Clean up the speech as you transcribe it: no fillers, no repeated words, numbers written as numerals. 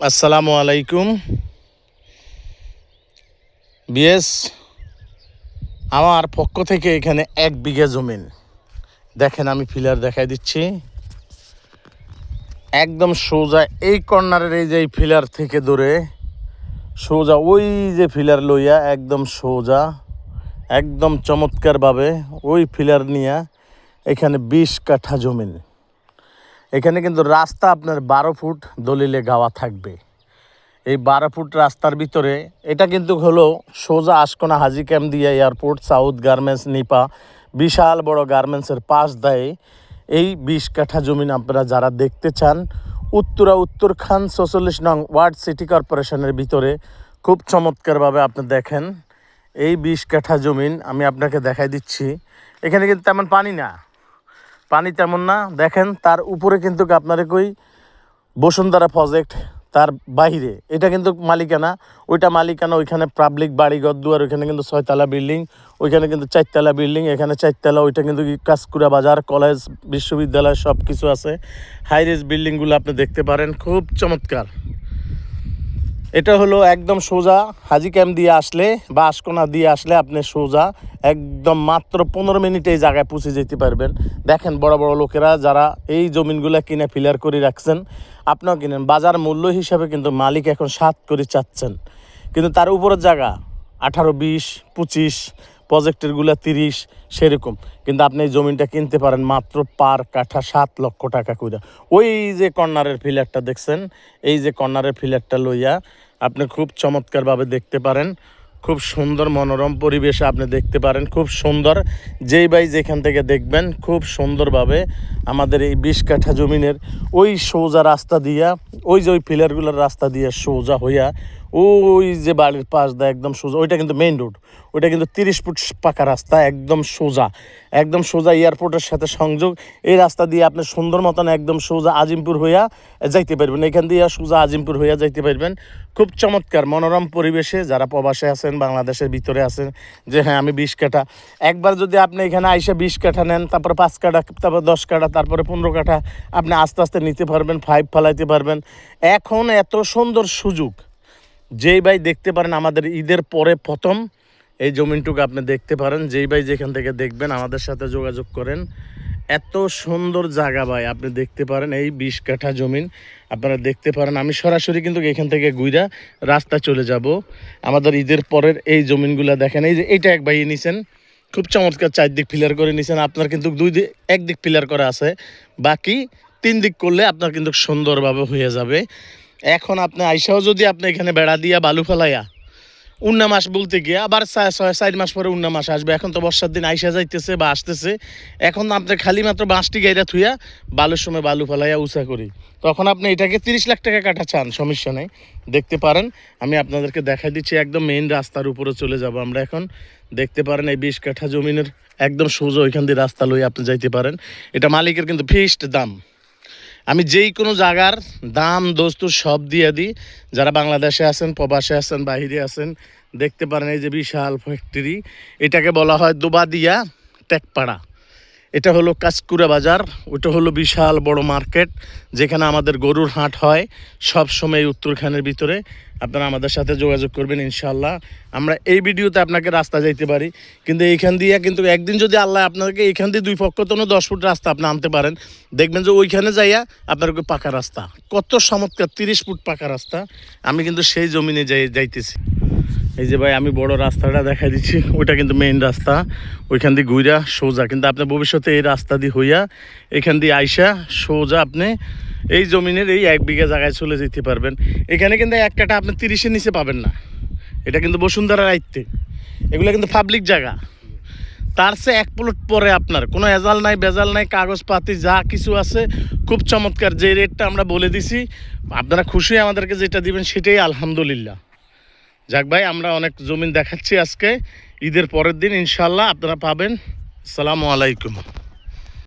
আসসালামু আলাইকুম বিএস। আমার পক্ষ থেকে এখানে 1 বিঘা জমিন দেখেন, আমি ফিলার দেখাই দিচ্ছি। একদম সোজা এই কর্নারের এই যে এই ফিলার থেকে ধরে সোজা ওই যে ফিলার লইয়া একদম সোজা একদম চমৎকারভাবে ওই ফিলার নিয়ে এখানে 20 কাঠা জমিন। এখানে কিন্তু রাস্তা আপনার 12 ফুট দলিলে গাওয়া থাকবে। এই 12 ফুট রাস্তার ভিতরে এটা কিন্তু হলো সোজা আশকোনা হাজি ক্যাম্প দিয়ে এয়ারপোর্ট, সাউথ গার্মেন্টস, নিপা, বিশাল বড় গার্মেন্টসের পাশ দেয় এই 20 কাঠা জমিন। আপনারা যারা দেখতে চান, উত্তরখান 46 নং ওয়ার্ড সিটি কর্পোরেশনের ভিতরে খুব চমৎকারভাবে আপনি দেখেন এই 20 কাঠা জমিন আমি আপনাকে দেখাই দিচ্ছি। এখানে কিন্তু তেমন পানি তেমন না। দেখেন তার উপরে কিন্তু আপনার কই বসুন্ধরা প্রজেক্ট, তার বাইরে এটা কিন্তু মালিকানা, ওইখানে পাবলিক বাড়িঘর দুয়ার, ওইখানে কিন্তু 6 তলা বিল্ডিং, ওইখানে কিন্তু 4 তলা বিল্ডিং, এখানে 4 তলা, ওইটা কিন্তু কাঁচকুড়া বাজার, কলেজ, বিশ্ববিদ্যালয় সব কিছু আছে। হাই রেজ বিল্ডিংগুলো আপনি দেখতে পারেন, খুব চমৎকার। এটা হলো একদম সোজা হাজি ক্যাম্প দিয়ে আসলে বা আশকোনা দিয়ে আসলে আপনি সোজা একদম মাত্র 15 মিনিটে এই জায়গায় পৌঁছে যেতে পারবেন। দেখেন বড় বড় লোকেরা যারা এই জমিনগুলো কিনে ফিলার করে রাখছেন, আপনাও কিনেন। বাজার মূল্য হিসাবে কিন্তু মালিক এখন 7 করে চাচ্ছেন, কিন্তু তার উপরের জায়গা 18, 20, 25, প্রজেক্টেরগুলো 30 সেরকম। কিন্তু আপনি এই জমিনটা কিনতে পারেন মাত্র পার কাঠা 7 লক্ষ টাকা করে। ওই যে কর্নারের ফিলারটা দেখছেন, এই যে কর্নারের ফিলারটা লইয়া আপনি খুব চমৎকারভাবে দেখতে পারেন। খুব সুন্দর মনোরম পরিবেশে আপনি দেখতে পারেন, খুব সুন্দর। যেই ভাই যেখান থেকে দেখবেন খুব সুন্দরভাবে আমাদের এই 20 কাঠা জমিনের ওই সোজা রাস্তা দিয়া, ওই যে ওই পিলারগুলোর রাস্তা দিয়ে সোজা হইয়া ওই যে বাড়ির পাশ দেয় একদম সোজা, ওইটা কিন্তু মেইন রোড, ওইটা কিন্তু 30 ফুট পাকা রাস্তা, একদম সোজা এয়ারপোর্টের সাথে সংযোগ। এই রাস্তা দিয়ে আপনি সুন্দর মতন একদম সোজা আজিমপুর হইয়া যাইতে পারবেন, এখান দিয়ে সোজা আজিমপুর হইয়া যাইতে পারবেন। খুব চমৎকার মনোরম পরিবেশে যারা প্রবাসে আছেন, বাংলাদেশের ভিতরে আছেন, যে হ্যাঁ আমি 20 কাঠা, একবার যদি আপনি এখানে আইসা 20 কাঠা নেন, তারপরে 5 কাঠা, তারপর 10 কাঠা, তারপরে 15 কাঠা, আপনি আস্তে আস্তে নিতে পারবেন, 5 ফালাইতে পারবেন। এখন এত সুন্দর সুযোগ, যেই ভাই দেখতে পারেন আমাদের ঈদের পরে প্রথম এই জমিনটুকু আপনি দেখতে পারেন। যেই ভাই যেখান থেকে দেখবেন আমাদের সাথে যোগাযোগ করেন। এত সুন্দর জায়গা ভাই, আপনি দেখতে পারেন এই 20 কাঠা জমিন আপনারা দেখতে পারেন। আমি সরাসরি কিন্তু এখান থেকে গুইরা রাস্তা চলে যাব। আমাদের ঈদের পরের এই জমিনগুলো দেখেন, এই যে এইটা এক ভাই নিছেন, খুব চমৎকার 4 দিক পিলার করে নিছেন। আপনার কিন্তু এক দিক পিলার করা আছে, বাকি 3 দিক করলে আপনার কিন্তু সুন্দরভাবে হয়ে যাবে। এখন আপনি আইসাও যদি আপনি এখানে বেড়া দিয়া বালু ফেলাইয়া, উন্না মাস বলতে গিয়ে আবার 4 মাস পরে উন্না মাস আসবে। এখন তো বর্ষার দিন আইসা যাইতেছে বা আসতেছে, এখন আপনি খালি মাত্র বাঁশটি গাইরা থুইয়া বালুর সময় বালু ফেলাইয়া উঁচা করি, তখন আপনি এটাকে 30 লাখ টাকা কাটা চান, সমস্যা নেই, দেখতে পারেন। আমি আপনাদেরকে দেখাই দিচ্ছি, একদম মেইন রাস্তার উপরে চলে যাব আমরা এখন। দেখতে পারেন এই 20 কাঠা জমিনের একদম সোজা ওইখান দিয়ে রাস্তা লই আপনি যাইতে পারেন। এটা মালিকের কিন্তু ফিক্সড দাম। আমি যেই কোনো জায়গার দাম দস্তুর সব দিয়ে দিই। যারা বাংলাদেশে আছেন, প্রবাসে আছেন, বাহিরে আছেন, দেখতে পারেন এই যে বিশাল ফ্যাক্টরি, এটাকে বলা হয় দোবাদিয়া টেকপাড়া। এটা হলো কাঁচকুড়া বাজার, ওটা হলো বিশাল বড় মার্কেট, যেখানে আমাদের গরুর হাট হয় সব সময় উত্তরখানের ভিতরে। আপনারা আমাদের সাথে যোগাযোগ করবেন, ইনশাল্লাহ আমরা এই ভিডিওতে আপনাকে রাস্তা যাইতে পারি। কিন্তু এইখান দিয়ে কিন্তু একদিন যদি আল্লাহ আপনাকে এইখান দিয়ে 2 পক্ষ তো 10 ফুট রাস্তা আপনি আনতে পারেন, দেখবেন যে ওইখানে যাইয়া আপনার পাকা রাস্তা, কত চমৎকার 30 ফুট পাকা রাস্তা। আমি কিন্তু সেই জমিনে যাইতেছি। এই যে ভাই আমি বড় রাস্তাটা দেখাই দিচ্ছি, ওইটা কিন্তু মেইন রাস্তা, ওইখান দিয়ে ঘুরা সোজা। কিন্তু আপনি ভবিষ্যতে এই রাস্তা দিয়ে হইয়া এখান দিয়ে আইসা সোজা আপনি এই জমিনের এই 1 বিঘা জায়গায় চলে যেতে পারবেন। এখানে কিন্তু 1 কাঠা আপনি 30-এর নিচে পাবেন না, এটা কিন্তু বসুন্ধরার আইতে, এগুলো কিন্তু পাবলিক জায়গা। তার চেয়ে 1 প্লট পরে আপনার কোনো এজাল নাই, বেজাল নাই, কাগজপাতি যা কিছু আছে খুব চমৎকার। যে রেটটা আমরা বলে দিছি, আপনারা খুশি আমাদেরকে যেটা দিবেন সেটাই আলহামদুলিল্লাহ। যাক ভাই, আমরা অনেক জমিন দেখাচ্ছি আজকে, ঈদের পরের দিন ইনশাল্লাহ আপনারা পাবেন। আসসালামু আলাইকুম।